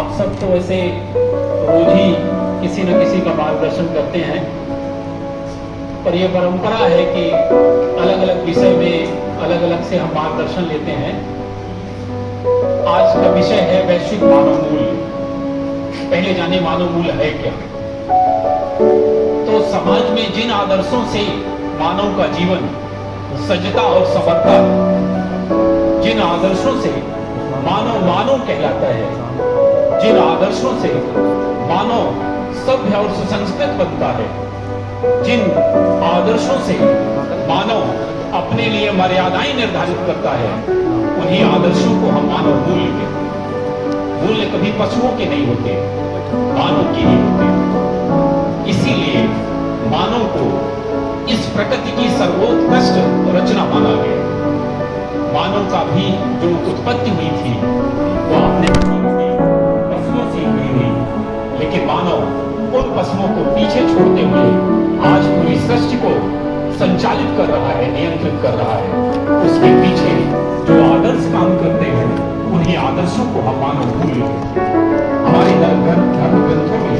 आप सब तो वैसे रोज ही किसी न किसी का मार्गदर्शन करते हैं, पर यह परंपरा है कि अलग अलग विषय में अलग अलग से हम मार्गदर्शन लेते हैं। आज का विषय है वैश्विक मानव मूल्य। पहले जाने मानव मूल्य है क्या। तो समाज में जिन आदर्शों से मानव का जीवन सजता और संवरता है, जिन आदर्शों से मानव मानव कहलाता है, जिन आदर्शों से मानव सभ्य और सुसंस्कृत बनता है, जिन आदर्शों से मानव अपने लिए मर्यादाएं निर्धारित करता है, उन्हीं आदर्शों को हम मानव मूल्य कहते हैं। मूल्य कभी पशुओं के नहीं होते, मानव के ही होते। इसीलिए मानव को इस प्रकृति की सर्वोत्कृष्ट रचना माना गया। मानव का भी जो उत्पत्ति हुई थी वो अपने पशुओं से हुई हुई, लेकिन मानव उन पशुओं को पीछे छोड़ते हुए आज पूरी सृष्टि को संचालित कर रहा है, नियंत्रित कर रहा है। उसके पीछे जो आदर्श काम करते हैं, उन्हीं आदर्शों को हम मानव मूल्य, हमारे धर्म ग्रंथों में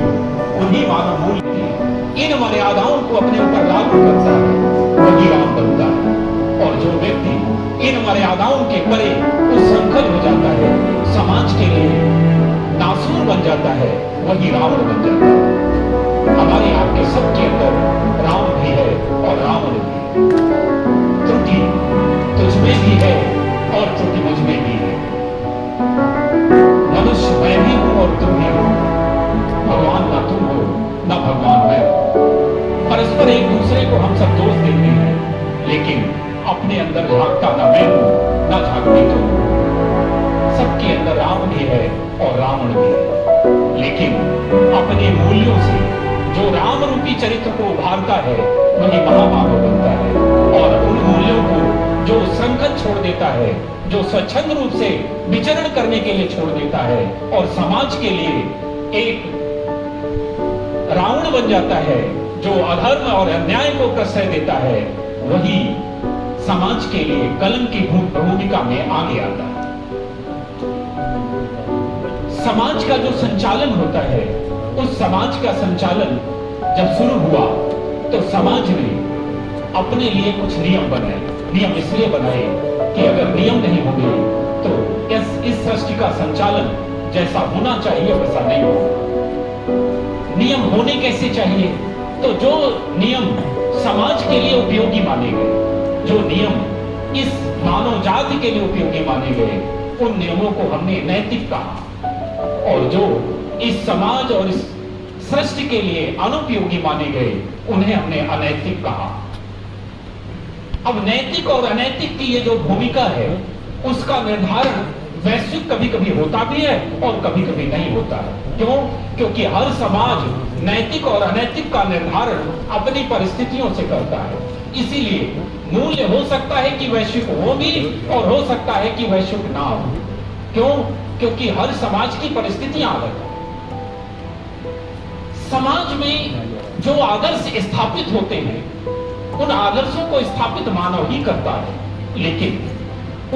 उन्हीं मानव मूल्य की इन मर्यादाओं को अपने ऊपर लागू करता है, वही राम बनता है। और जो व्यक्ति इन मर्यादाओं के परे उच्छृंखल हो जाता है, समाज के लिए नासूर बन जाता है, वही रावण बन जाता है। हमारे आपके सबके अंदर राम भी है और रावण भी। त्रुटि तुझमें भी है और त्रुटि मुझमें भी है। मनुष्य मैं भी हूं और तुम भी हो। भगवान ना तुम हो, ना भगवान मैं हूं। परस्पर एक दूसरे को हम सब दोष देते हैं, लेकिन अपने अंदर झांकता ना मैं हूं, ना झांकती तुम हो। सबके अंदर राम भी है और रावण भी है, लेकिन अपने मूल्यों से जो राम रूपी चरित्र को उभारता है, वही महामानव बनता है। और उन मूल्यों को जो श्रृंखल छोड़ देता है, जो स्वच्छंद रूप से विचरण करने के लिए छोड़ देता है और समाज के लिए एक रावण बन जाता है, जो अधर्म और अन्याय को प्रश्रय देता है, वही समाज के लिए कलंक की भूमिका में आगे आता है। समाज का जो संचालन होता है, उस समाज का संचालन जब शुरू हुआ तो समाज ने अपने लिए कुछ नियम बनाए। नियम इसलिए बनाए कि अगर नियम नहीं होंगे तो इस सृष्टि का संचालन जैसा होना चाहिए वैसा नहीं होगा। नियम होने कैसे चाहिए? तो जो नियम समाज के लिए उपयोगी माने गए, जो नियम इस मानव जाति के लिए उपयोगी माने गए, उन नियमों को हमने नैतिक कहा। और जो इस समाज और इस सृष्टि के लिए अनुपयोगी माने गए, उन्हें हमने अनैतिक कहा। अब नैतिक और अनैतिक की ये जो भूमिका है, उसका निर्धारण वैश्विक कभी कभी होता भी है और कभी कभी नहीं होता है। क्यों? क्योंकि हर समाज नैतिक और अनैतिक का निर्धारण अपनी परिस्थितियों से करता है। इसीलिए मूल्य हो सकता है कि वैश्विक हो भी और हो सकता है कि वैश्विक ना हो। क्यों? क्योंकि हर समाज की परिस्थितियां अलग है। समाज में जो आदर्श स्थापित होते हैं, उन आदर्शों को स्थापित मानव ही करता है, लेकिन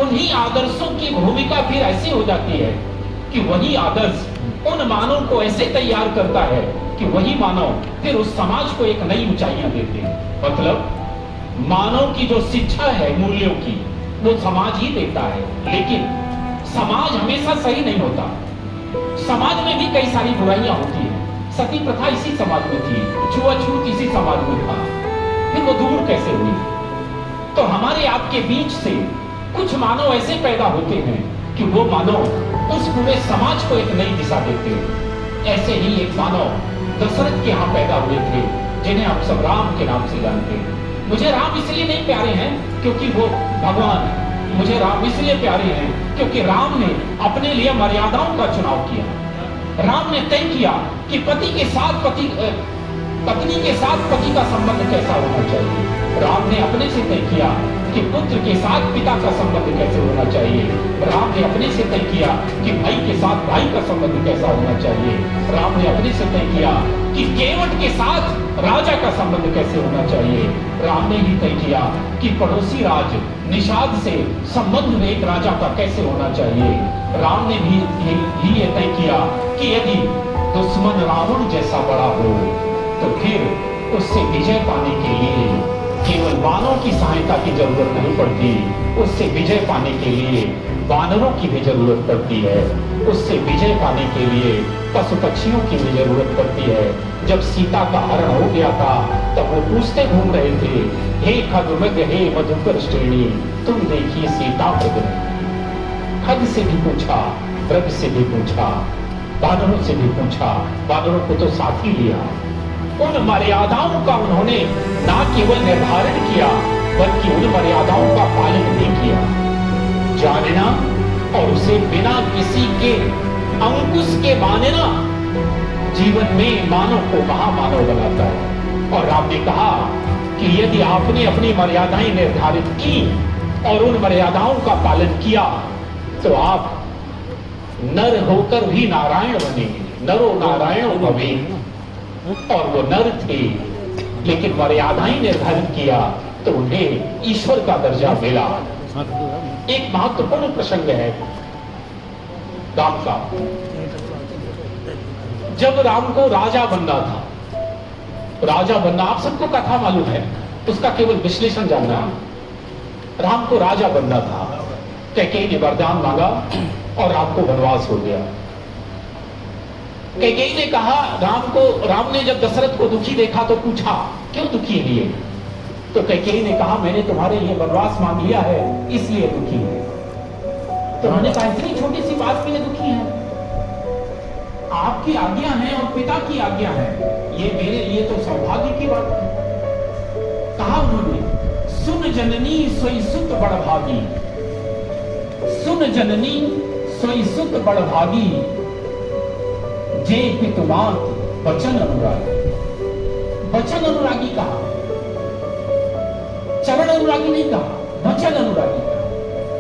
उन्हीं आदर्शों की भूमिका फिर ऐसी हो जाती है कि वही आदर्श उन मानव को ऐसे तैयार करता है कि वही मानव फिर उस समाज को एक नई ऊंचाइयां देते हैं। मतलब मानव की जो शिक्षा है मूल्यों की, वो समाज ही देता है, लेकिन समाज हमेशा सही नहीं होता। समाज में भी कई सारी बुराइयां होती हैं। सती प्रथा इसी समाज में थी, छुआछूत इसी समाज में था, फिर वो दूर कैसे हुई? तो हमारे आपके बीच से कुछ मानव ऐसे पैदा होते हैं कि वो मानव उस पूरे समाज को एक नई दिशा देते हैं। ऐसे ही एक मानव दशरथ के यहाँ पैदा हुए थे, जिन्हें हम सब राम के नाम से जानते हैं। मुझे राम इसलिए नहीं प्यारे हैं क्योंकि वो भगवान है। मुझे राम इसलिए प्यारे हैं क्योंकि राम ने अपने लिए मर्यादाओं का चुनाव किया। राम ने तय किया कि पत्नी के साथ पति का संबंध कैसा होना चाहिए। राम ने अपने से तय किया कि पुत्र के साथ पिता का संबंध कैसे होना चाहिए। राम ने अपने से तय किया कि भाई के साथ भाई का संबंध कैसा होना चाहिए। राम ने अपने से तय किया कि केवट के साथ राजा का संबंध कैसे होना चाहिए। राम ने ही तय किया कि पड़ोसी राज निषाद से संबंध में एक राजा का कैसे होना चाहिए। राम ने भी ये तय किया कि यदि दुश्मन रावण जैसा बड़ा हो तो फिर उससे विजय पाने के लिए केवल वानरों की सहायता की जरूरत नहीं पड़ती, उससे विजय पाने के लिए वानरों की भी जरूरत पड़ती है। उससे विजय पाने के लिए पशु पक्षियों की भी जरूरत पड़ती है। जब सीता का हरण हो गया था तब वो पूछते घूम रहे थे, हे खगमृग हे मधुकर श्रेणी, तुम देखिए सीता प्रगति। खग से भी पूछा, मृग से भी पूछा, वानरों से भी पूछा, वानरों को तो साथ ही लिया। उन मर्यादाओं का उन्होंने ना केवल निर्धारण किया बल्कि उन मर्यादाओं का पालन भी किया। जानना और उसे बिना किसी के अंकुश के मानना जीवन में मानव को महामानव बनाता है। और राम ने कहा कि यदि आपने अपनी मर्यादाएं निर्धारित की और उन मर्यादाओं का पालन किया तो आप नर होकर भी नारायण बनेंगे। नरो नारायण भवे। और वो नर थे लेकिन मर्यादाएं निर्धारित किया तो उन्हें ईश्वर का दर्जा मिला। एक महत्वपूर्ण प्रसंग है राम का। जब राम को राजा बनना था, राजा बनना आप सबको कथा मालूम है, उसका केवल विश्लेषण जानना। राम को राजा बनना था, कैकेयी ने वरदान मांगा और राम को वनवास हो गया। कैकेयी ने कहा राम ने जब दशरथ को दुखी देखा तो पूछा क्यों दुखी है ये? तो कैकेयी ने कहा मैंने तुम्हारे लिए वनवास मांग लिया है इसलिए दुखी है। तो उन्होंने कहा इतनी छोटी सी बात के लिए दुखी है? आपकी आज्ञा है और पिता की आज्ञा है, ये मेरे लिए तो सौभाग्य की बात है। कहा उन्होंने सुन जननी सोई सुत बड़भागी, सुन जननी सोई सुत बड़भागी, जे पितुमात वचन अनुरागी। वचन अनुरागी कहा, चरण अनुरागी नहीं कहा, वचन अनुरागी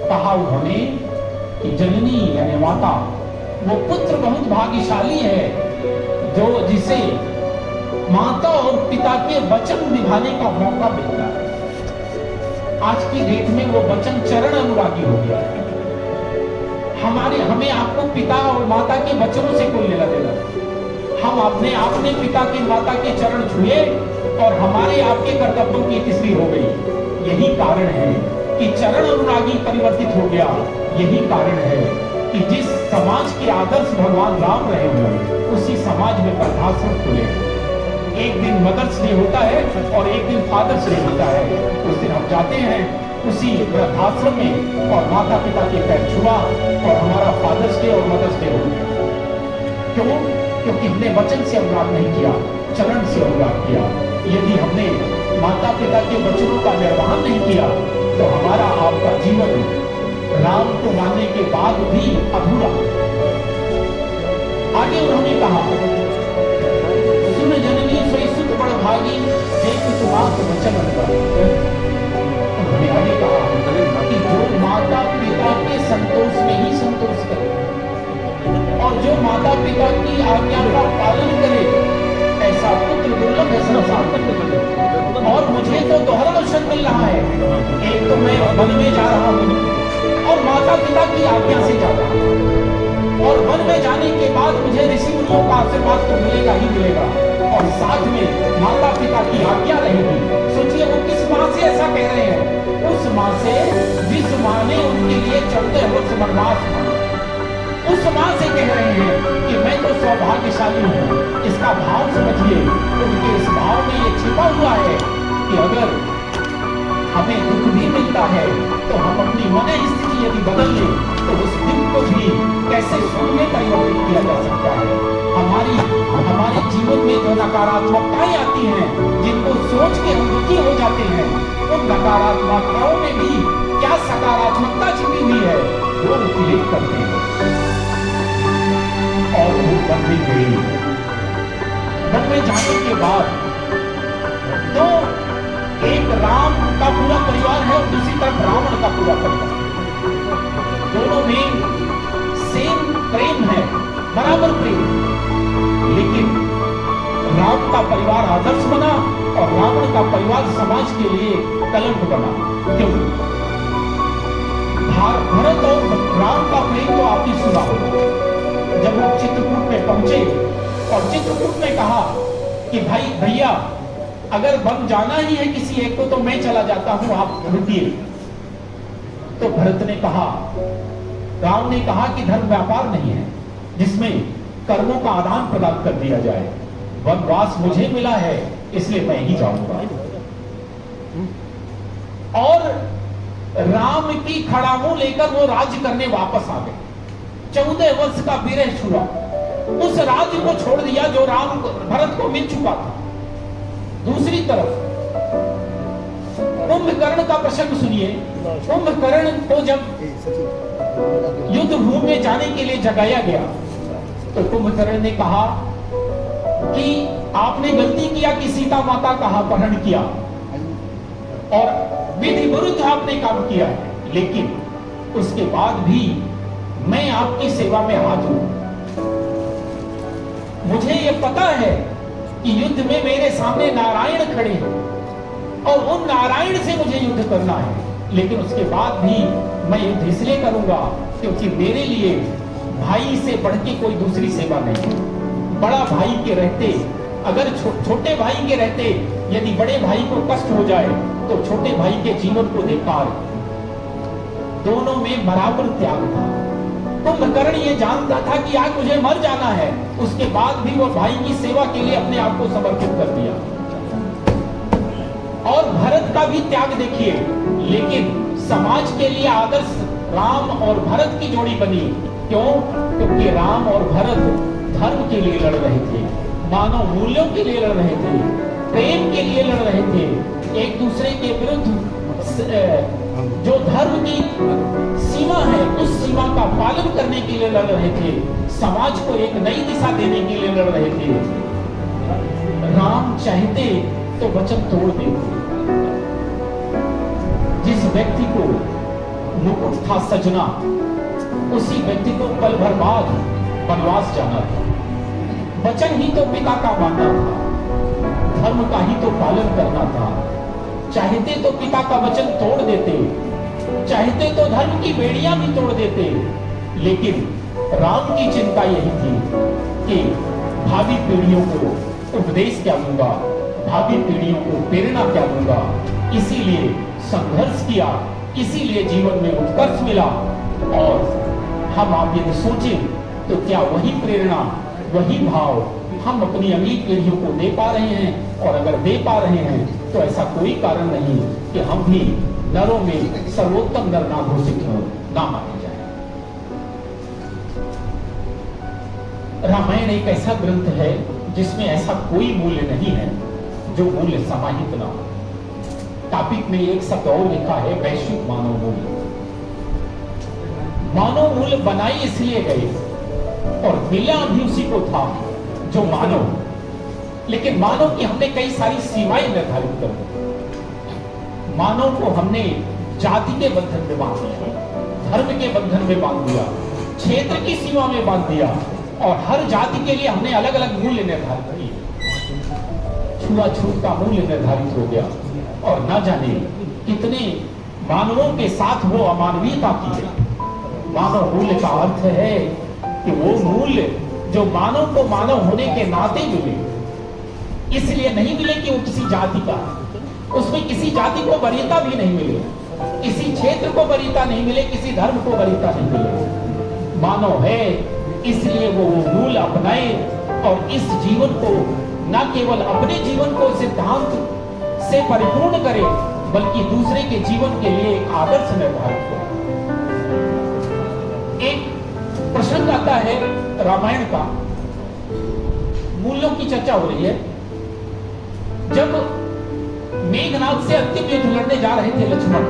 कहा उन्होंने कि जननी यानी माता, वो पुत्र बहुत भाग्यशाली है जो जिसे माता और पिता के वचन निभाने का मौका मिलता है। आज की डेट में वो वचन चरण अनुरागी हो गया है। हमें आपको पिता और माता के वचनों से कोई लेना देना। हम आपने पिता के माता के चरण छुए और हमारे आपके कर्तव्यों की तीसरी हो गई। यही कारण है कि चरण अनुरागी परिवर्तित हो गया। यही कारण है कि जिस समाज के आदर्श भगवान राम रहे हो उसी समाज में वृद्धाश्रम खुले। एक दिन मदर्स डे होता है और एक दिन फादर्स डे होता है। उस दिन हम जाते हैं उसी वृद्धाश्रम में और माता पिता के पैर छुआ और हमारा फादर्स डे और मदर्स डे हो गया। क्यों? क्योंकि हमने वचन से अनुराग नहीं किया, चरण से अनुराग किया। यदि हमने माता पिता के वचनों का निर्वहन नहीं किया तो हमारा आपका जीवन राम को मानने के बाद भी अधूरा। आगे उन्होंने कहा सुन जननी सोई सुत बड़भागी, जे पितुमात वचन अनुरागी। उन्होंने आगे कहा कि जो माता पिता के संतोष में ही संतोष करे और जो माता पिता की आज्ञा का पालन करे ऐसा पुत्र दुर्लभ है संसार में। और मुझे तो दोहरा अवसर मिल रहा है, एक तो मैं वन में जा रहा हूँ और माता पिता की आज्ञा से जा रहा हूँ और वन में जाने के बाद मुझे ऋषि मुनियों का आशीर्वाद तो मिलेगा ही मिलेगा और साथ में माता पिता की आज्ञा रहेगी। सोचिए वो किस माँ से ऐसा कह रहे हैं? उस माँ से जिस माँ ने उनके लिए चलते वर्ष वनवास मांगा। उस माँ से कह रहे हैं कि मैं तो सौभाग्यशाली हूँ। इसका भाव समझिए, उनके इस भाव में ये छिपा हुआ है कि अगर हमें दुख भी मिलता है तो हम अपनी मन स्थिति यदि बदल लें तो उस दुख को भी कैसे सुख में परिवर्तित किया जा सकता है। हमारे जीवन में जो नकारात्मकताएं आती हैं, जिनको सोच के हम दुखी हो जाते हैं, उन नकारात्मकताओं में भी क्या सकारात्मकता छिपी हुई है वो उल्लेख करते हैं। और वो वन में गई। वन में जाने के बाद तो एक राम का पूरा परिवार है और दूसरी तरफ रावण का पूरा परिवार। दोनों में सेम प्रेम है, बराबर प्रेम, लेकिन राम का परिवार आदर्श बना और रावण का परिवार समाज के लिए कलंक बना। क्यों? भरत और राम का प्रेम तो आपने सुना होगा। जब वो चित्रकूट में पहुंचे और चित्रकूट में कहा कि भाई भैया अगर वन जाना ही है किसी एक को तो मैं चला जाता हूं, आप रुकिए। तो भरत ने कहा, राम ने कहा कि धर्म व्यापार नहीं है जिसमें कर्मों का आदान प्रदान कर दिया जाए। वनवास मुझे मिला है इसलिए मैं ही जाऊंगा। और राम की खड़ामू लेकर वो राज्य करने वापस आ गए। 14 वर्ष का विरह छुड़ा, उस राज्य को छोड़ दिया जो राम भरत को मिल चुका था। दूसरी तरफ कुंभकर्ण का प्रसंग सुनिए। कुंभकर्ण को जब युद्ध भूमि में जाने के लिए जगाया गया तो कुंभकर्ण ने कहा कि आपने गलती किया कि सीता माता का अपहरण किया और विधि विरुद्ध आपने काम किया है, लेकिन उसके बाद भी मैं आपकी सेवा में हाजिर हूं। मुझे यह पता है कि युद्ध में मेरे सामने नारायण खड़े हैं और उन नारायण से मुझे युद्ध करना है, लेकिन उसके बाद भी मैं युद्ध इसलिए करूंगा क्योंकि मेरे लिए भाई से बढ़ के कोई दूसरी सेवा नहीं है। बड़ा भाई के रहते, अगर छोटे भाई के रहते यदि बड़े भाई को कष्ट हो जाए तो छोटे भाई के जीवन को धिक्कार। दोनों में बराबर त्याग था। कुंभकर्ण ये जानता था कि आज मुझे मर जाना है, उसके बाद भी वो भाई की सेवा के लिए अपने आप को समर्पित कर दिया। और भरत का भी त्याग देखिए, लेकिन समाज के लिए आदर्श राम और भरत की जोड़ी बनी। क्यों? क्योंकि राम और भरत धर्म के लिए लड़ रहे थे, मानव मूल्यों के लिए लड़ रहे थे, प्रेम के लिए लड़ रहे थे, एक दूसरे के विरुद्ध जो धर्म की सीमा है उस सीमा का पालन करने के लिए लड़ रहे थे, समाज को एक नई दिशा देने के लिए लड़ रहे थे। राम चाहते तो वचन तोड़ देते। जिस व्यक्ति को मुकुट था सजना, उसी व्यक्ति को पल भर बाद वनवास जाना था। वचन ही तो पिता का मानना था, धर्म का ही तो पालन करना था। चाहते तो पिता का वचन तोड़ देते, चाहते तो धर्म की बेड़ियां भी तोड़ देते, लेकिन राम की चिंता यही थी कि भावी पीढ़ियों को उपदेश क्या दूंगा, भावी पीढ़ियों को प्रेरणा क्या दूंगा। इसीलिए संघर्ष किया, इसीलिए जीवन में उत्कर्ष मिला। और हम आप यदि सोचें तो क्या वही प्रेरणा, वही भाव हम अपनी अगली पीढ़ियों को दे पा रहे हैं? और अगर दे पा रहे हैं तो ऐसा कोई कारण नहीं कि हम भी नरों में सर्वोत्तम नर ना घोषित हो, ना माने जाए। रामायण एक ऐसा ग्रंथ है जिसमें ऐसा कोई मूल्य नहीं है जो मूल्य समाहित ना हो। टॉपिक में एक शब्द और लिखा है, वैश्विक मानव मूल्य। मानव मूल्य बनाए इसलिए गए और मिला भी उसी को था जो मानव, लेकिन मानव की हमने कई सारी सीमाएं निर्धारित कर दी। मानव को हमने जाति के बंधन में बांध दिया, धर्म के बंधन में बांध दिया, क्षेत्र की सीमा में बांध दिया और हर जाति के लिए हमने अलग अलग मूल्य निर्धारित किए। छुआछूत का मूल्य निर्धारित हो गया और न जाने कितने मानवों के साथ वो अमानवीयता की है। मानव मूल्य का अर्थ है कि वो मूल्य जो मानव को मानव होने के नाते मिले, इसलिए नहीं मिले कि वो किसी जाति का, उसमें किसी जाति को वरीयता भी नहीं मिले, किसी क्षेत्र को वरीयता नहीं मिले, किसी धर्म को वरीयता नहीं मिले। मानव है इसलिए वो मूल अपनाए और इस जीवन को न केवल अपने जीवन को सिद्धांत से परिपूर्ण करे बल्कि दूसरे के जीवन के लिए एक आदर्श निर्धारित करे। एक प्रसंग आता है रामायण का, मूल्यों की चर्चा हो रही है। जब मेघनाद से अंतिम युद्ध लड़ने जा रहे थे लक्ष्मण,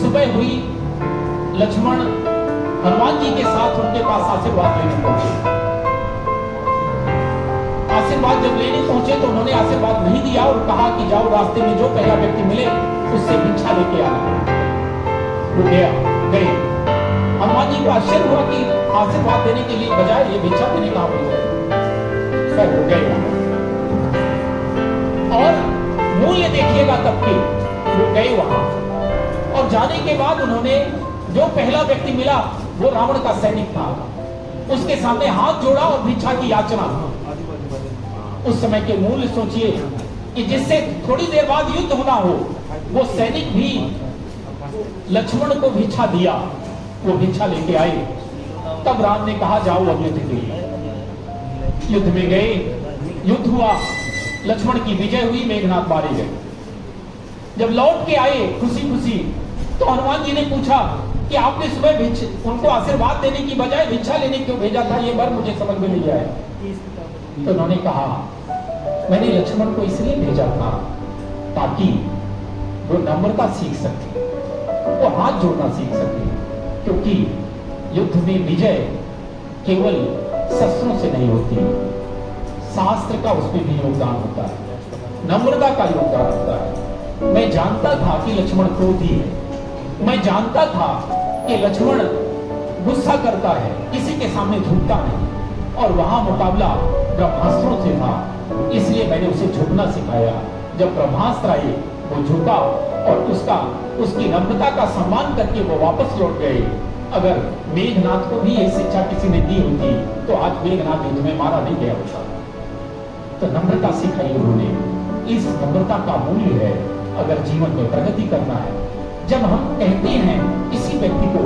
सुबह हुई, लक्ष्मण हनुमान जी के साथ उनके पास आशीर्वाद लेने पहुंचे आशीर्वाद जब लेने पहुंचे तो उन्होंने आशीर्वाद नहीं दिया और कहा कि जाओ रास्ते में जो पहला व्यक्ति मिले उससे भिक्षा लेके आना। वो गए। हनुमान जी को आश्चर्य हुआ कि आशीर्वाद देने के लिए बजाय ये भिक्षा देने कहां मिल गए। फिर वो गए और मूल्य देखिएगा तब के वो गए वहां और जाने के बाद उन्होंने जो पहला व्यक्ति मिला वो रावण का सैनिक था, उसके सामने हाथ जोड़ा और भिक्षा की याचना। उस समय के मूल्य सोचिए कि जिससे थोड़ी देर बाद युद्ध होना हो, वो सैनिक भी लक्ष्मण को भिक्षा दिया, वो भिक्षा लेके आए। तब राम ने कहा जाओ अब युद्ध के लिए। युद्ध में गए, युद्ध हुआ, लक्ष्मण की विजय हुई, मेघनाथ मारे गए। जब लौट के आए खुशी खुशी तो हनुमान जी ने पूछा कि आपने सुबह उनको आशीर्वाद देने की बजाय भिक्षा लेने क्यों भेजा था, ये बार मुझे समझ में नहीं आया। तो उन्होंने कहा मैंने लक्ष्मण को इसलिए भेजा था ताकि वो नम्रता सीख सके, वो हाथ जोड़ना सीख सके, क्योंकि युद्ध में विजय केवल शस्त्रों से नहीं होती, शास्त्र का उसमें भी योगदान होता है, नम्रता का योगदान होता है। मैं जानता था कि लक्ष्मण क्रोधी है, मैं जानता था कि लक्ष्मण गुस्सा करता है, किसी के सामने झुकता नहीं, और वहां मुकाबला ब्रह्मास्त्रों से था, इसलिए मैंने उसे झुकना सिखाया। जब ब्रह्मास्त्र आए वो झुका और उसकी नम्रता का सम्मान करके वो वापस लौट गए। अगर मेघनाथ को भी ये शिक्षा किसी ने दी होती तो आज मेघनाथ युद्ध में मारा नहीं गया होता। तो नम्रता सिखाई उन्होंने। इस नम्रता का मूल्य है अगर जीवन में प्रगति करना है। जब हम कहते हैं किसी व्यक्ति को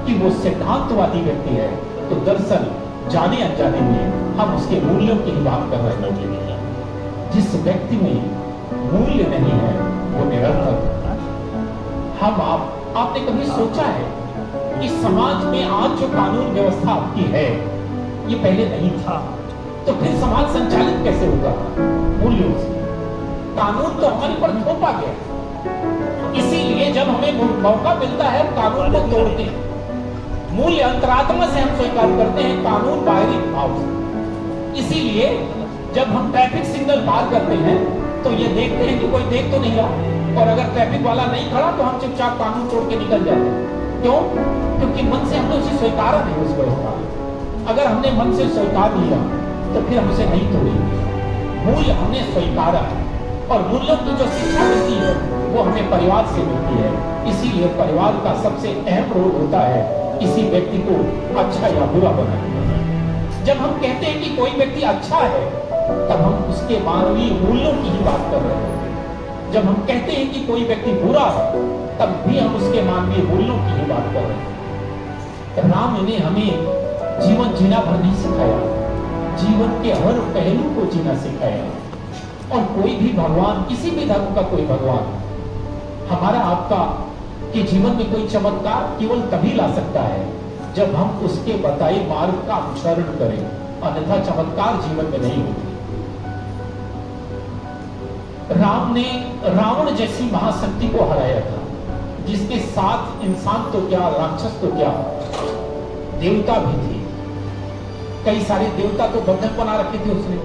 कि वो सिद्धांतवादी व्यक्ति है, तो दरअसल जाने अनजाने में हम उसके मूल्यों की बात कर रहे हैं। जिस व्यक्ति में मूल्य नहीं है वो निरर्थक। आपने कभी सोचा है कि समाज में आज जो कानून व्यवस्था आपकी है ये पहले नहीं था, तो फिर समाज संचालित कैसे होगा? मूल्यों से। कानून तो हमारे पर थोपा गया, इसीलिए जब हमें मौका मिलता है कानून को तोड़ते हैं। मूल्य अंतरात्मा से हम स्वीकार करते हैं, कानून बाहरी भाव से। इसीलिए जब हम ट्रैफिक सिग्नल पार करते हैं तो ये देखते हैं कि कोई देख तो नहीं रहा, और अगर ट्रैफिक वाला नहीं खड़ा तो हम चुपचाप कानून तोड़ के निकल जाते हैं। क्यों? क्योंकि मन से हमने उसे स्वीकारा नहीं उस व्यवस्था। अगर हमने मन से स्वीकार लिया तो फिर हम उसे नहीं तोड़ेंगे। मूल्य हमने स्वीकारा है, और मूल्यों की जो शिक्षा मिलती है वो हमें परिवार से मिलती है। इसीलिए परिवार का सबसे अहम रोल होता है किसी व्यक्ति को अच्छा या बुरा बनाने। जब हम कहते हैं कि कोई व्यक्ति अच्छा है तब हम उसके मानवीय मूल्यों की ही बात कर रहे हैं। जब हम कहते हैं कि कोई व्यक्ति बुरा है तब भी हम उसके मानवीय मूल्यों की ही बात कर रहे हैं। राम ने हमें जीवन जीना भर नहीं सिखाया, जीवन के हर पहलू को जीना सिखाया। और कोई भी भगवान, किसी भी धर्म का कोई भगवान हमारा आपका कि जीवन में कोई चमत्कार केवल तभी ला सकता है जब हम उसके बताए मार्ग का अनुसरण करें, अन्यथा चमत्कार जीवन में नहीं होती। राम ने रावण जैसी महाशक्ति को हराया था, जिसके साथ इंसान तो क्या, राक्षस तो क्या, देवता भी थे। कई सारे देवता तो बंधक बना रखे थे उसने,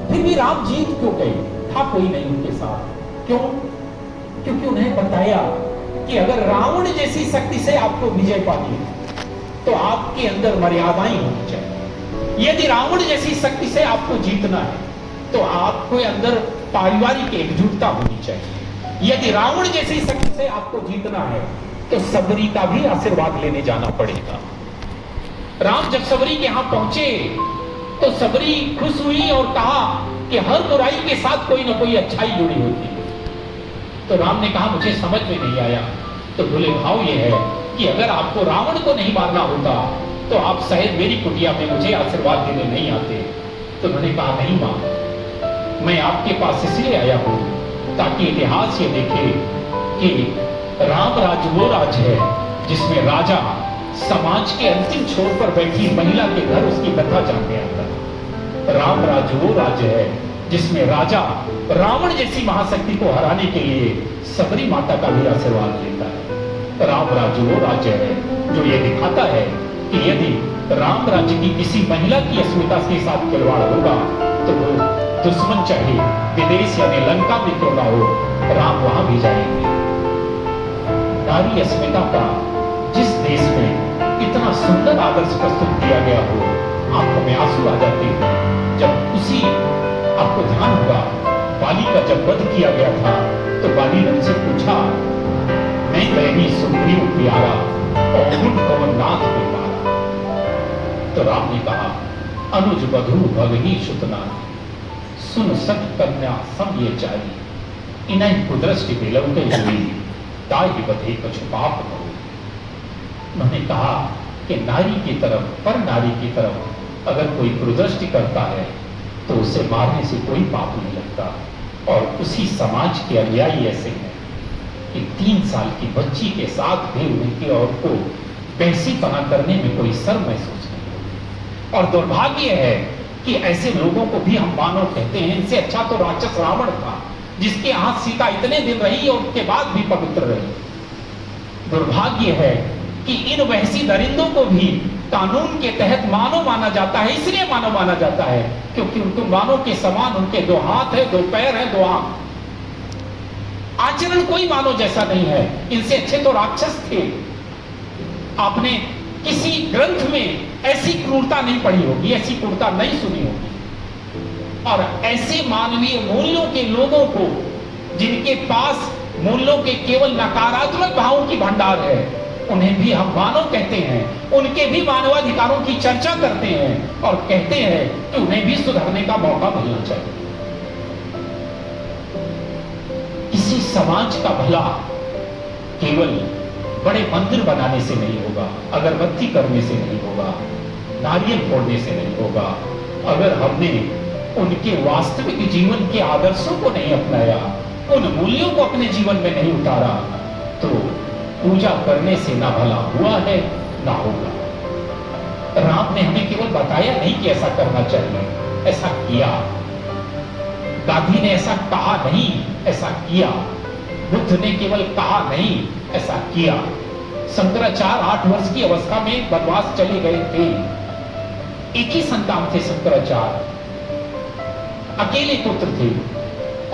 फिर भी राम जीत क्यों गए? था कोई नहीं उनके साथ। क्यों? क्योंकि उन्हें बताया कि अगर रावण जैसी शक्ति से आपको विजय पानी है तो आपके अंदर मर्यादाएं होनी चाहिए। यदि रावण जैसी शक्ति से आपको जीतना है तो आपको अंदर पारिवारिक एकजुटता होनी चाहिए। यदि रावण जैसी शक्ति से आपको जीतना है तो सबरी का भी आशीर्वाद लेने जाना पड़ेगा। राम जब सबरी के यहां पहुंचे तो सबरी खुश हुई और कहा कि हर बुराई के साथ कोई ना कोई अच्छाई जुड़ी होती है। तो राम ने कहा मुझे समझ में नहीं आया। तो बोले भाव ये है कि अगर आपको रावण को नहीं मारना होता तो आप शायद मेरी कुटिया में मुझे आशीर्वाद देने नहीं आते। तो उन्होंने कहा नहीं मां, मैं आपके पास इसलिए आया हूं ताकि इतिहास ये देखे कि राम राज्य वो राज्य है जिसमें राजा समाज के अंतिम छोर पर बैठी महिला के घर उसकी कथा जानने आता है। राम राज्य वो राज्य है जिसमें राजा रावण जैसी महाशक्ति को हराने के लिए सबरी माता का भी आशीर्वाद लेता है। राम राज्य वो राज्य है जो ये दिखाता है कि यदि राम राज्य की किसी महिला की अस्मिता के साथ खिलवाड़ होगा तो वो दुश्मन चाहे विदेश यानी लंका में क्यों ना हो, राम वहां भी जाएंगे। नारी अस्मिता का जिस देश में इतना सुंदर आदर्श प्रस्तुत किया गया हो, आंखों में आंसू आ जाते हैं जब उसी, आपको ध्यान होगा बाली का जब वध किया गया था तो बाली ने उनसे पूछा, मैं तेरी सुग्रीव प्यारा और उन कवन नाथ में मारा। तो राम ने कहा, अनुज बधु भगही सुतना सुन सत कन्या सम ये चारी, इन्हें कुदृष्टि बिलौटे हुई ताहि बधे कछु पाप न हो। उन्होंने कहा कि नारी की तरफ, पर नारी की तरफ अगर कोई कुदृष्टि करता है तो उसे मारने से कोई पाप नहीं लगता। और उसी समाज के अनुयायी ऐसे हैं कि 3 साल की बच्ची के साथ भी उनकी औरत को बेइज्जती करने में कोई शर्म महसूस नहीं होती। और दुर्भाग्य है कि ऐसे लोगों को भी हम मानव कहते हैं। इनसे अच्छा तो राक्षस रावण था, जिसके हाथ सीता इतने दिन रही और उसके बाद भी पवित्र रही। दुर्भाग्य है कि इन वहशी दरिंदों को भी कानून के तहत मानव माना जाता है। इसलिए मानव माना जाता है क्योंकि उनको मानव के समान उनके 2 हाथ है, 2 पैर है, 2 आंख, आचरण कोई मानव जैसा नहीं है। इनसे अच्छे तो राक्षस थे। आपने किसी ग्रंथ में ऐसी क्रूरता नहीं पढ़ी होगी, ऐसी क्रूरता नहीं सुनी होगी। और ऐसे मानवीय मूल्यों के लोगों को, जिनके पास मूल्यों के केवल नकारात्मक भावों की भंडार है, उन्हें भी हम मानव कहते हैं। उनके भी मानवाधिकारों की चर्चा करते हैं और कहते हैं कि उन्हें भी सुधरने का मौका मिलना चाहिए। किसी समाज का भला केवल बड़े मंदिर बनाने से नहीं होगा, अगरबत्ती करने से नहीं होगा, नारियल फोड़ने से नहीं होगा। अगर हमने उनके वास्तविक जीवन के आदर्शों को नहीं अपनाया, उन मूल्यों को अपने जीवन में नहीं उतारा, तो पूजा करने से ना भला हुआ है ना होगा। राम ने हमें केवल बताया नहीं कि ऐसा करना चाहिए, ऐसा किया। गांधी ने ऐसा कहा नहीं, ऐसा किया। बुद्ध ने केवल कहा नहीं, ऐसा किया। शंकराचार्य 8 वर्ष की अवस्था में वनवास चले गए थे। एक ही संतान थे शंकराचार्य, अकेले पुत्र थे।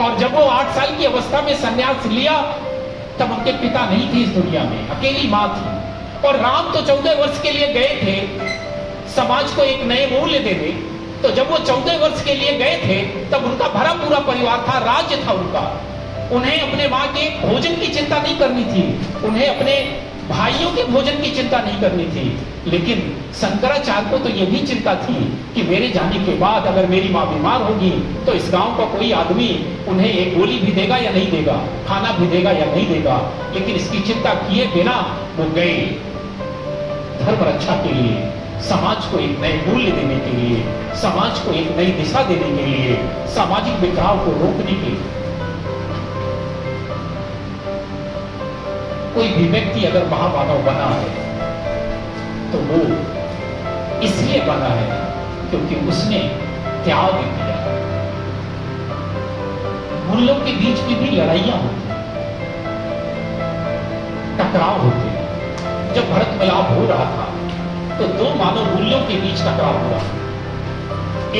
और जब वो 8 साल की अवस्था में संन्यास लिया तब उनके पिता नहीं थे इस दुनिया में, अकेली मां थी। और राम तो 14 वर्ष के लिए गए थे समाज को एक नए मूल्य देने। तो जब वो 14 वर्ष के लिए गए थे तब उनका भरा पूरा परिवार था, राज्य था उनका। उन्हें अपने मां के भोजन की चिंता नहीं करनी थी, उन्हें अपने भाइयों के भोजन की चिंता नहीं करनी थी। लेकिन शंकराचार्य को तो यह भी चिंता थी कि मेरे जाने के बाद अगर मेरी मां बीमार होगी तो इस गांव का कोई आदमी उन्हें एक गोली भी देगा या नहीं देगा, खाना भी देगा या नहीं देगा। लेकिन इसकी चिंता किए बिना वो गए धर्म रक्षा के लिए, समाज को एक नए मूल्य देने के लिए, समाज को एक नई दिशा देने के लिए, सामाजिक बिखराव को रोकने के लिए। कोई भी व्यक्ति अगर महामानव बना है तो वो इसलिए बना है क्योंकि उसने त्याग किया। मूल्यों के बीच में भी लड़ाइयां होती हैं, टकराव होते हैं। जब भरत मिलाप हो रहा था तो 2 मानव मूल्यों के बीच टकराव हुआ।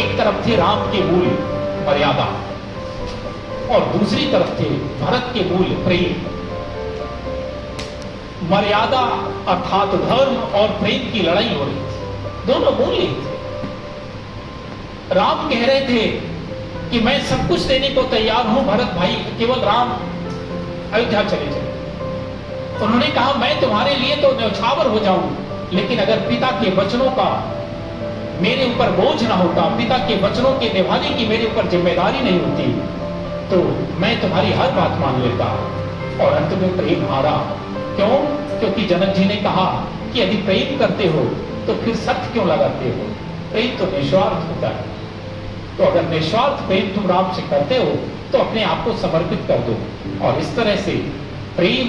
एक तरफ थे राम के मूल्य मर्यादा और दूसरी तरफ थे भरत के मूल्य प्रेम। मर्यादा अर्थात धर्म और प्रेम की लड़ाई हो रही थी, दोनों मूल्य थे। राम कह रहे थे कि मैं सब कुछ देने को तैयार हूं भरत भाई, केवल राम अयोध्या चले जाए। उन्होंने कहा मैं तुम्हारे लिए तो न्यौछावर हो जाऊं, लेकिन अगर पिता के वचनों का मेरे ऊपर बोझ ना होता, पिता के वचनों के निभाने की मेरे ऊपर जिम्मेदारी नहीं होती, तो मैं तुम्हारी हर बात मान लेता। और अंत में प्रेम हारा। क्यों? क्योंकि जनक जी ने कहा कि यदि प्रेम करते हो तो फिर सत्य क्यों लगाते हो? प्रेम तो निस्वार्थ होता है। तो अगर निस्वार्थ प्रेम तुम राम से करते हो तो अपने आप को समर्पित कर दो। और इस तरह से प्रेम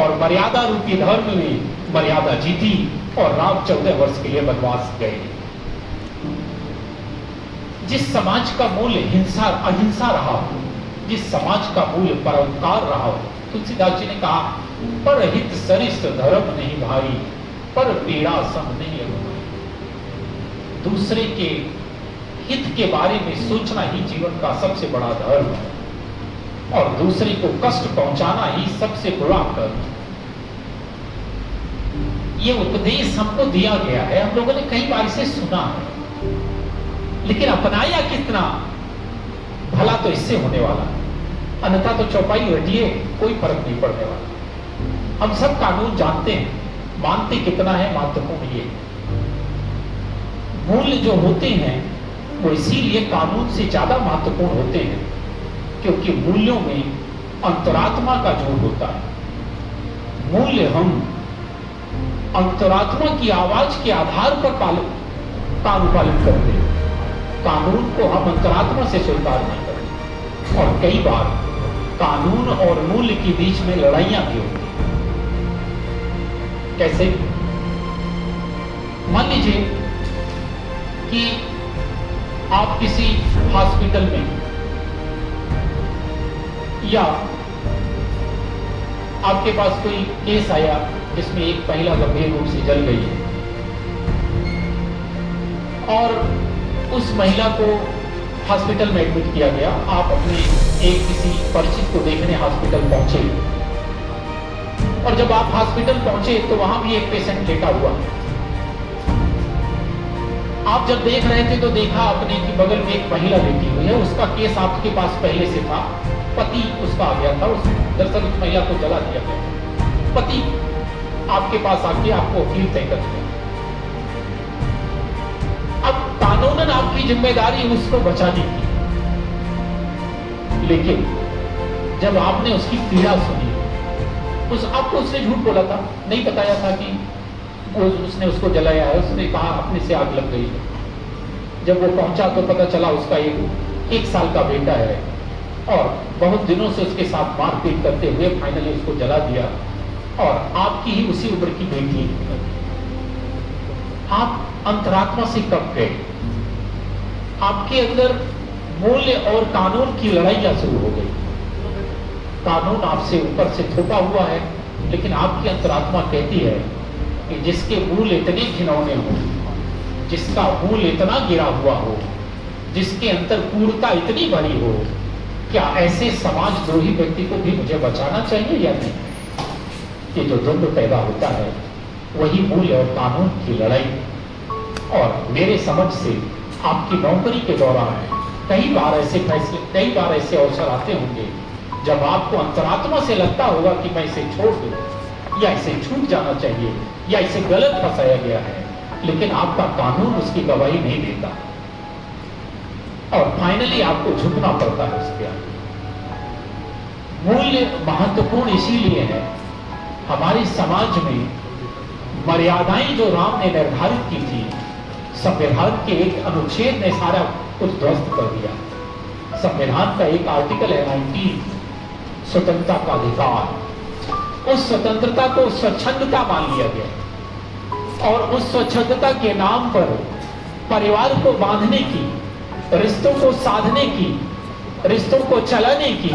और मर्यादा रूपी धर्म में मर्यादा जीती और राम 14 वर्ष के लिए वनवास गए। जिस समाज का मूल्य हिंसा अहिंसा रहा हो, जिस समाज का मूल्य परोपकार रहा हो, तुलसीदास जी ने कहा पर हित सरिष्ठ धर्म नहीं भाई, पर पीड़ा सम नहीं अगुमाई। दूसरे के हित के बारे में सोचना ही जीवन का सबसे बड़ा धर्म है और दूसरे को कष्ट पहुंचाना ही सबसे बुरा कर्म। ये उपदेश हमको दिया गया है, हम लोगों ने कई बार इसे सुना है, लेकिन अपनाया कितना? भला तो इससे होने वाला, अन्यथा तो चौपाई हटिए, कोई फर्क नहीं पड़ने वाला। हम सब कानून जानते हैं, मानते कितना है महत्वपूर्ण ये। मूल्य जो होते हैं वो इसीलिए कानून से ज्यादा महत्वपूर्ण होते हैं क्योंकि मूल्यों में अंतरात्मा का जोड़ होता है। मूल्य हम अंतरात्मा की आवाज के आधार पर पालन करते हैं, कानून को हम अंतरात्मा से स्वीकार नहीं करते। और कई बार कानून और मूल्य के बीच में लड़ाइयां भी होती हैं। कैसे? मान लीजिए कि आप किसी हॉस्पिटल में या आपके पास कोई केस आया जिसमें एक महिला गंभीर रूप से जल गई है और उस महिला को हॉस्पिटल में एडमिट किया गया। आप अपने एक किसी परिचित को देखने हॉस्पिटल पहुंचे और जब आप हॉस्पिटल पहुंचे तो वहां भी एक पेशेंट लेटा हुआ। आप जब देख रहे थे तो देखा आपने कि बगल में एक महिला लेटी हुई है, उसका केस आपके पास पहले से था, पति उसका आ गया था, दरअसल उस महिला को जला दिया गया। पति आपके पास आके आपको वकील तय कर दिया। अब कानूनन आपकी जिम्मेदारी उसको बचाने की, लेकिन जब आपने उसकी पीड़ा सुनी, आपको उसने झूठ बोला था, नहीं बताया था कि उसने उसको जलाया है, उसने कहा अपने से आग लग गई है। जब वो पहुंचा तो पता चला उसका एक साल का बेटा है और बहुत दिनों से उसके साथ मारपीट करते हुए फाइनली उसको जला दिया और आपकी ही उसी उम्र की बेटी। आप अंतरात्मा से कब गए? आपके अंदर मूल्य और कानून की लड़ाइयां शुरू हो गई। कानून आपसे ऊपर से थोपा हुआ है, लेकिन आपकी अंतरात्मा कहती है कि जिसके मूल इतने घिनौने हो, जिसका मूल इतना गिरा हुआ हो, जिसके अंदर क्रूरता इतनी भरी हो, क्या ऐसे समाजद्रोही व्यक्ति को भी मुझे बचाना चाहिए या नहीं? ये जो द्वंद्व पैदा होता है वही मूल्य और कानून की लड़ाई। और मेरे समझ से आपकी नौकरी के दौरान कई बार ऐसे फैसले, कई बार ऐसे अवसर आते होंगे जब आपको अंतरात्मा से लगता होगा कि मैं इसे छोड़ दूं या इसे छूट जाना चाहिए या इसे गलत फंसाया गया है, लेकिन आपका कानून उसकी गवाही नहीं देता और फाइनली आपको झुकना पड़ता है उसके आगे। मूल्य महत्वपूर्ण इसीलिए है, हमारे समाज में मर्यादाएं जो राम ने निर्धारित की थी, संविधान के एक अनुच्छेद ने सारा कुछ ध्वस्त कर दिया। संविधान का एक आर्टिकल है 19, स्वतंत्रता का अधिकार। उस स्वतंत्रता को स्वच्छंदता मान लिया गया और उस स्वच्छंदता के नाम पर परिवार को बांधने की, रिश्तों को साधने की, रिश्तों को चलाने की,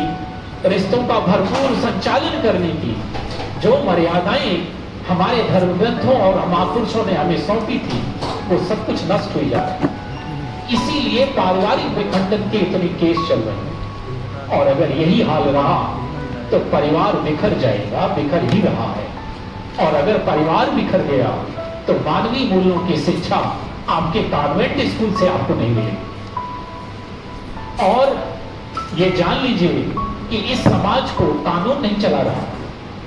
रिश्तों का भरपूर संचालन करने की जो मर्यादाएं हमारे धर्म ग्रंथों और महापुरुषों ने हमें सौंपी थी, वो सब कुछ नष्ट हो जाए। इसीलिए पारिवारिक विखंडन के इतने केस चल रहे हैं और अगर यही हाल रहा तो परिवार बिखर जाएगा, बिखर ही रहा है। और अगर परिवार बिखर गया तो मानवीय मूल्यों की शिक्षा आपके कॉन्वेंट स्कूल से आपको नहीं मिलेगी। और ये जान लीजिए कि इस समाज को कानून नहीं चला रहा,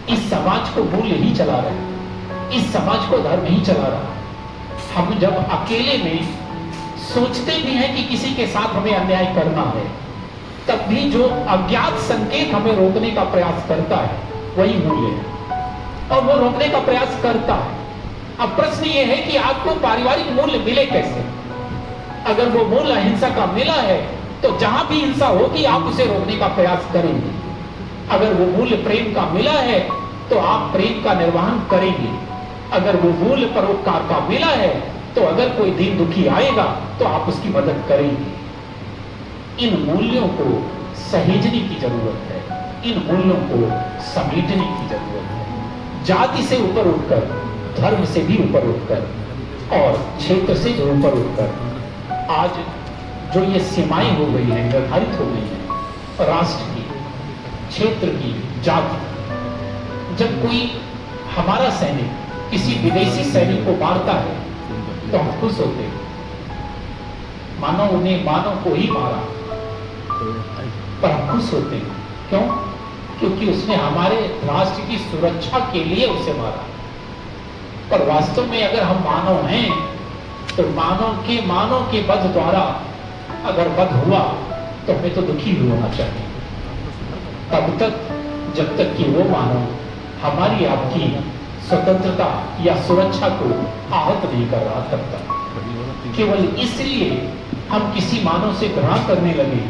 इस समाज को मूल्य ही चला रहा है, इस समाज को धर्म ही चला रहा है। हम जब अकेले में सोचते भी हैं कि किसी के साथ हमें अन्याय करना है, तब भी जो अज्ञात संकेत हमें रोकने का प्रयास करता है वही मूल्य है और वो रोकने का प्रयास करता है। अब प्रश्न ये है कि आपको पारिवारिक मूल्य मिले कैसे? अगर वो मूल्य अहिंसा का मिला है तो जहां भी हिंसा होगी आप उसे रोकने का प्रयास करेंगे। अगर वो मूल्य प्रेम का मिला है तो आप प्रेम का निर्वहन करेंगे। अगर वो मूल्य परोपकार का मिला है तो अगर कोई दीन दुखी आएगा तो आप उसकी मदद करेंगे। इन मूल्यों को सहेजने की जरूरत है, इन मूल्यों को समेटने की जरूरत है। जाति से ऊपर उठकर, धर्म से भी ऊपर उठकर और क्षेत्र से ऊपर उठकर आज जो ये सीमाएं हो गई हैं, निर्धारित हो गई हैं राष्ट्र की, क्षेत्र की, जाति की। जब कोई हमारा सैनिक किसी विदेशी सैनिक को मारता है तो हम खुश होते हैं, मानो उन्हें मानव को ही मारा, पर हम खुश होते हैं। क्यों? क्योंकि उसने हमारे राष्ट्र की सुरक्षा के लिए उसे मारा। पर वास्तव में अगर हम मानव हैं तो मानव के वध द्वारा अगर वध हुआ तो हमें तो दुखी भी होना चाहिए, तब तक जब तक कि वो मानव हमारी आपकी स्वतंत्रता या सुरक्षा को आहत नहीं कर रहा। तब तक केवल इसलिए हम किसी मानव से घृणा करने लगे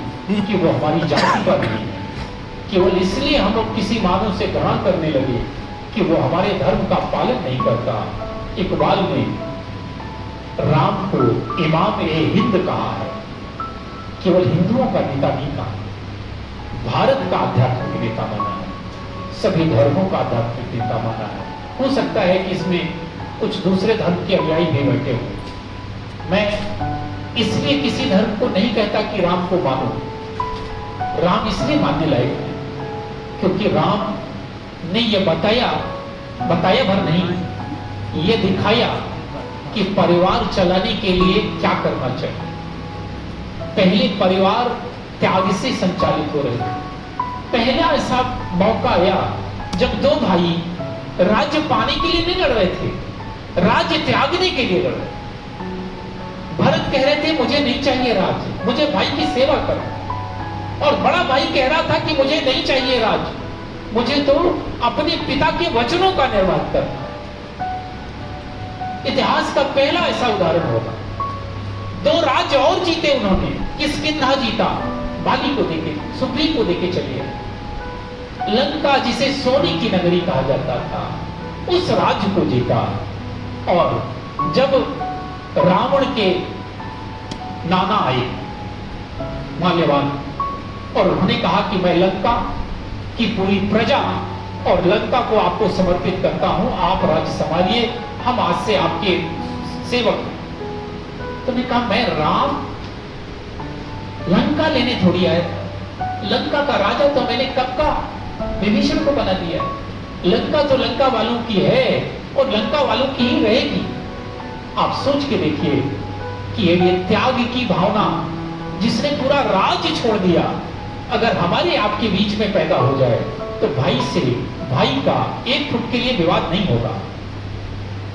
कि वो हमारी जाति का नहीं है, केवल इसलिए हम लोग किसी मानव से घृणा करने लगे कि वो हमारे धर्म का पालन नहीं करता। इकबाल ने राम को इमाम ए हिंद कहा है, केवल हिंदुओं का नेता नहीं कहा, भारत का आध्यात्मिक नेता माना है, सभी धर्मों का आध्यात्मिक नेता माना है। हो सकता है कि इसमें कुछ दूसरे धर्म के अनुयायी भी बैठे हों। मैं इसलिए किसी धर्म को नहीं कहता कि राम को मानो, राम इसलिए मानने लायक है क्योंकि राम ने यह बताया भर नहीं, ये दिखाया कि परिवार चलाने के लिए क्या करना चाहिए। पहले परिवार त्याग से संचालित हो रहे थे। पहला ऐसा मौका आया जब दो भाई राज्य पाने के लिए नहीं लड़ रहे थे, राज्य त्यागने के लिए लड़ रहे थे। भरत कह रहे थे मुझे नहीं चाहिए राज्य, मुझे भाई की सेवा करो, और बड़ा भाई कह रहा था कि मुझे नहीं चाहिए राज्य, मुझे तो अपने पिता के वचनों का निर्वाह करना। इतिहास का पहला ऐसा उदाहरण होगा। दो राज्य और जीते उन्होंने, किष्किंधा जीता, बाली को देके, सुग्रीव को देके चले गए। लंका जिसे सोने की नगरी कहा जाता था, उस राज्य को जीता। और जब रावण के नाना आए माल्यवान, और उन्होंने कहा कि मैं लंका की पूरी प्रजा और लंका को आपको समर्पित करता हूं, आप राज्य संभालिए, हम आज से आपके सेवक। तो ने कहा मैं राम लंका लेने थोड़ी आया था, लंका का राजा तो मैंने कब का विभीषण को बना दिया। लंका तो लंका वालों की है और लंका वालों की ही रहेगी। आप सोच के देखिए कि ये त्याग की भावना जिसने पूरा राज्य छोड़ दिया, अगर हमारे आपके बीच में पैदा हो जाए तो भाई से भाई का एक फुट के लिए विवाद नहीं होगा,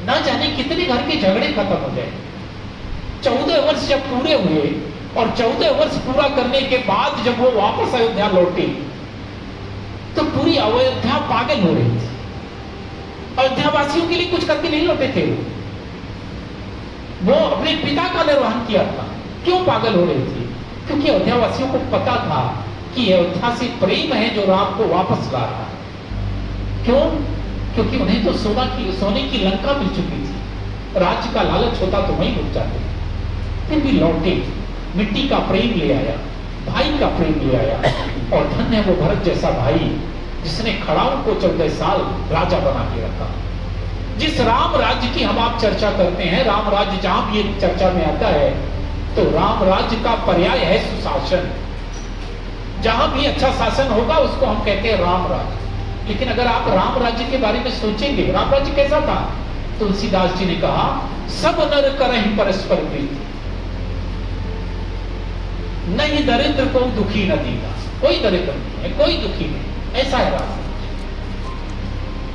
ना जाने कितने घर के झगड़े खत्म हो जाए। 14 वर्ष जब पूरे हुए और 14 वर्ष पूरा करने के बाद जब वो वापस अयोध्या लौटे तो पूरी अयोध्या पागल हो रही थी। अयोध्या वासियों के लिए कुछ करके नहीं लौटे थे, वो अपने पिता का निर्वहन किया था। क्यों पागल हो रही थी? क्योंकि अयोध्या वासियों को पता था कि अयोध्या से प्रेम है जो राम को वापस ला रहा है। क्यों? क्योंकि उन्हें तो सोने की लंका मिल चुकी थी, राज्य का लालच होता तो वहीं रुक जाते, फिर भी लौटे, मिट्टी का प्रेम ले आया, भाई का प्रेम ले आया। और धन्य है वो भरत जैसा भाई जिसने खड़ाऊ को 14 साल राजा बना के रखा। जिस राम राज्य की हम आप चर्चा करते हैं, राम राज्य जहां भी एक चर्चा में आता है तो राम राज्य का पर्याय है सुशासन। जहां भी अच्छा शासन होगा उसको हम कहते हैं राम राज्य। लेकिन अगर आप राम राज्य के बारे में सोचेंगे, राम राज्य कैसा था? तुलसीदास जी ने कहा सब नर करहि परस्पर प्रीति, नहीं दरिद्र को दुखी न दीना। कोई दरिद्र नहीं है, कोई दुखी नहीं, ऐसा है राम।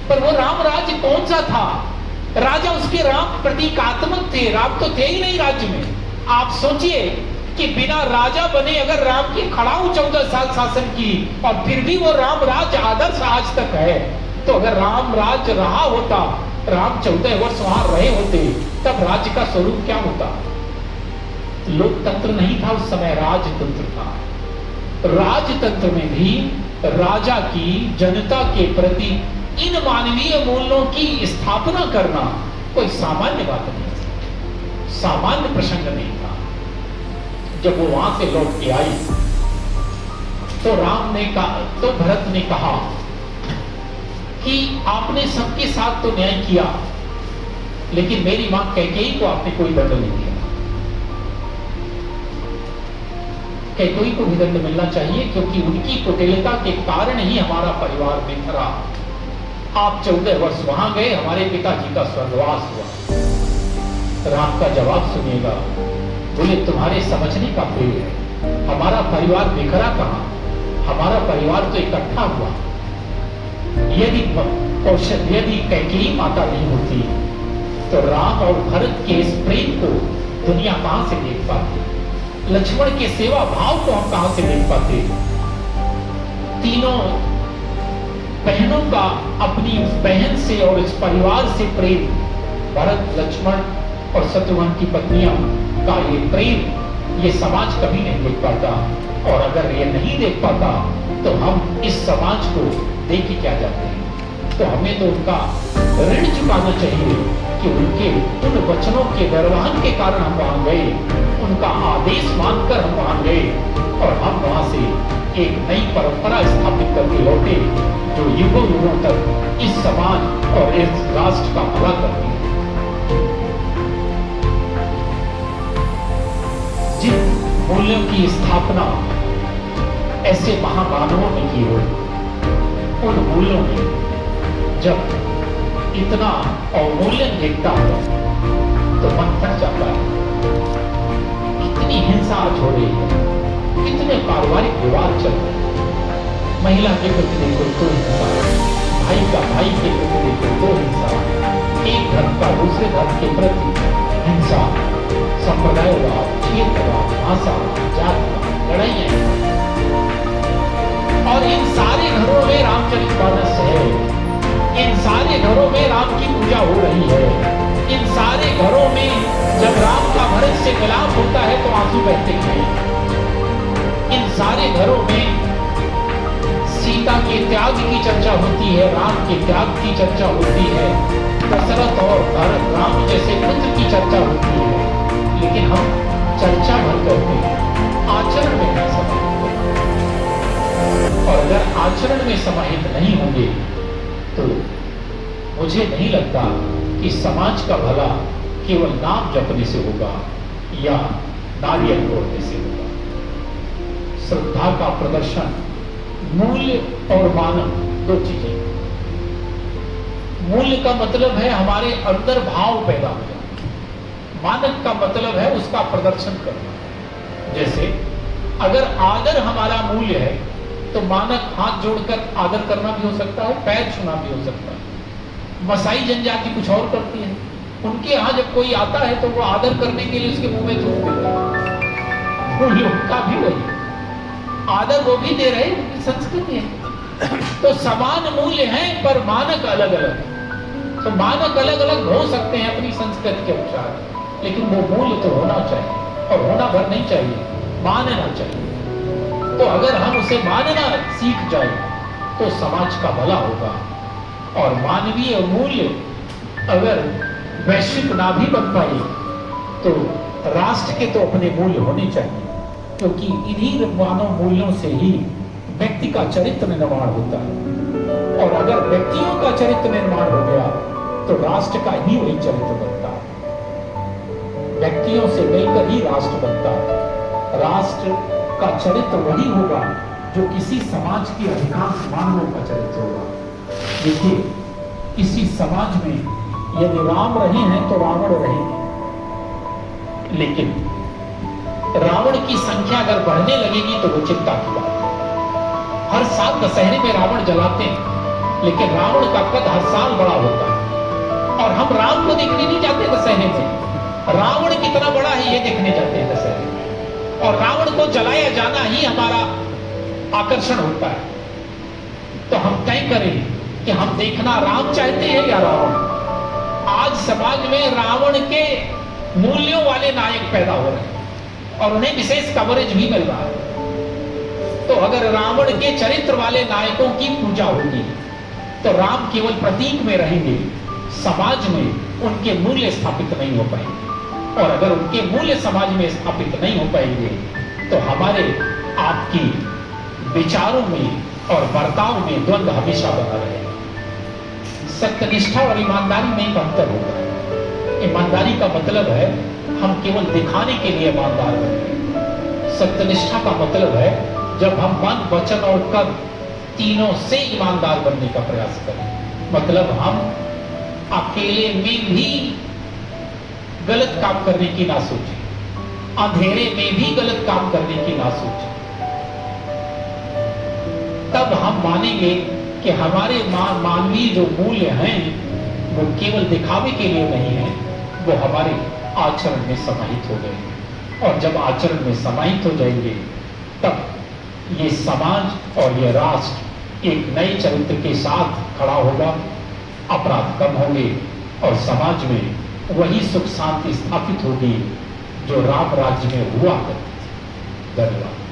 पर वो राम राज्य कौन सा था? राजा उसके राम प्रतीकात्मक थे, राम तो थे ही नहीं राज्य में। आप सोचिए कि बिना राजा बने अगर राम की खड़ाऊ 14 साल शासन की और फिर भी वो राम राज्य आदर्श आज तक है, तो अगर राम राज्य रहा होता, राम 14 वर्ष वहां रहे होते, तब राज्य का स्वरूप क्या होता? लोकतंत्र नहीं था उस समय, राजतंत्र था। राजतंत्र में भी राजा की जनता के प्रति इन मानवीय मूल्यों की स्थापना करना कोई सामान्य बात नहीं थी, सामान्य प्रसंग नहीं था। जब वो वहां से लौट के आई तो राम ने कहा, तो भरत ने कहा कि आपने सबके साथ तो न्याय किया, लेकिन मेरी मां कैकेयी को आपने कोई दंड नहीं दिया। कैकेयी को भी दंड मिलना चाहिए, क्योंकि उनकी कुटिलता के कारण ही हमारा परिवार बिखरा। आप 14 वर्ष वहां गए, हमारे पिताजी का स्वर्गवास हुआ। राम का जवाब सुनिएगा, बोले तुम्हारे समझने का फेल है। हमारा परिवार बिखरा कहां, हमारा परिवार तो इकट्ठा हुआ। यदि कैकेयी माता नहीं होती तो राम और भरत के इस प्रेम को दुनिया कहां से देख पाती, लक्ष्मण के सेवा भाव को हम कहां से देख पाते। तीनों बहनों का अपनी बहन से और इस परिवार से प्रेम, भरत, लक्ष्मण और शत्रुघ्न की पत्नियां का ये प्रेम, ये समाज कभी नहीं देख पाता। और अगर ये नहीं देख पाता तो हम इस समाज को देख के क्या जाते हैं। तो हमें तो उनका ऋण चुकाना चाहिए कि उनके उन वचनों के निर्वहन के कारण हम वहां गए, उनका आदेश मानकर हम वहां गए और हम वहां से एक नई परंपरा स्थापित करके लौटे, जो युगों युगों तक इस समाज और इस राष्ट्र का भला करती है। जिन मूल्यों की स्थापना ऐसे महामानवों ने की हो, उन मूल्यों में जब इतना अवमूल्यन देखता हो तो मन थक जाता है। कितनी हिंसा हो रही है, कितने पारिवारिक विवाद चल रहे हैं। महिला के प्रति देखो तो हिंसा, भाई का भाई के प्रति देखो तो हिंसा, एक धर्म का दूसरे धर्म के प्रति हिंसा, संप्रदायवाद, क्षेत्रवाद, भाषा, जातिवाद, लड़ाइयां। और इन सारे घरों में रामचरितमानस है, इन सारे घरों में राम की पूजा हो रही है। इन सारे घरों में जब राम का भरत से मिलाप होता है तो आंसू बहते हैं। इन सारे घरों में सीता के त्याग की चर्चा होती है, राम के त्याग की चर्चा होती है, दशरथ और भरत राम जैसे पुत्र की चर्चा होती है। लेकिन हम चर्चा भर करते हैं, आचरण में नहीं समाहित। और अगर आचरण में समाहित नहीं होंगे तो मुझे नहीं लगता कि समाज का भला केवल नाम जपने से होगा या नारियल तोड़ने से होगा। श्रद्धा का प्रदर्शन, मूल्य और मानव दो चीजें। मूल्य का मतलब है हमारे अंदर भाव पैदा हो जाना, मानव का मतलब है उसका प्रदर्शन करना। जैसे अगर आदर हमारा मूल्य है तो मानक हाथ जोड़कर आदर करना भी हो सकता है, पैर छूना भी हो सकता है। मसाई जनजाति कुछ और करती है, उनके यहाँ जब कोई आता है तो वो आदर करने के लिए उसके मुंह में थूक देते हैं। उन लोग का भी वही आदर वो भी दे रहे, उनकी संस्कृति है। तो समान मूल्य हैं पर मानक अलग अलग है। तो मानक अलग अलग हो सकते हैं अपनी संस्कृति के अनुसार, लेकिन वो मूल्य तो होना चाहिए और होना भर नहीं चाहिए, मानना चाहिए। तो अगर हम उसे मानना सीख जाए तो समाज का भला होगा। और मानवीय मूल्य अगर वैश्विक ना भी बन पाए तो राष्ट्र के तो अपने मूल्य होने चाहिए, क्योंकि इन्हीं मानव मूल्यों से ही व्यक्ति का चरित्र निर्माण होता है। और अगर व्यक्तियों का चरित्र निर्माण हो गया तो राष्ट्र का ही वही चरित्र बनता है। व्यक्तियों से मिलकर ही राष्ट्र बनता है। राष्ट्र का चरित्र वही होगा जो किसी समाज के अधिकांश मानवों का चरित्र होगा। देखिए, किसी समाज में यदि राम रहे हैं तो रावण रहेंगे, लेकिन रावण की संख्या अगर बढ़ने लगेगी तो वो चिंता की बात है। हर साल दशहरे में रावण जलाते हैं, लेकिन रावण का कद हर साल बड़ा होता है। और हम राम को देखने नहीं जाते दशहरे में, रावण कितना बड़ा है ये देखने जाते हैं दशहरे में। और रावण को जलाया जाना ही हमारा आकर्षण होता है। तो हम तय करें कि हम देखना राम चाहते हैं या रावण। आज समाज में रावण के मूल्यों वाले नायक पैदा हो रहे हैं और उन्हें विशेष कवरेज भी मिल रहा है। तो अगर रावण के चरित्र वाले नायकों की पूजा होगी तो राम केवल प्रतीक में रहेंगे, समाज में उनके मूल्य स्थापित नहीं हो पाएंगे। और अगर उनके मूल्य समाज में स्थापित नहीं हो पाएंगे तो हमारे आपकी विचारों में और बर्ताव में द्वंद्व हमेशा बना रहेगा। सत्यनिष्ठा और ईमानदारी में एक अंतर होगा। ईमानदारी का मतलब है हम केवल दिखाने के लिए ईमानदार बनेंगे। सत्यनिष्ठा का मतलब है जब हम मन, वचन और कर्म तीनों से ईमानदार बनने का प्रयास करें। मतलब हम अकेले में भी गलत काम करने की ना सोचें, अंधेरे में भी गलत काम करने की ना सोचें। तब हम मानेंगे कि हमारे मानवीय जो मूल्य हैं वो केवल दिखावे के लिए नहीं है, वो हमारे आचरण में समाहित हो गए। और जब आचरण में समाहित हो जाएंगे तब ये समाज और ये राष्ट्र एक नए चरित्र के साथ खड़ा होगा, अपराध कम होंगे और समाज में वही सुख शांति स्थापित होगी जो राम राज्य में हुआ करती थी। धन्यवाद।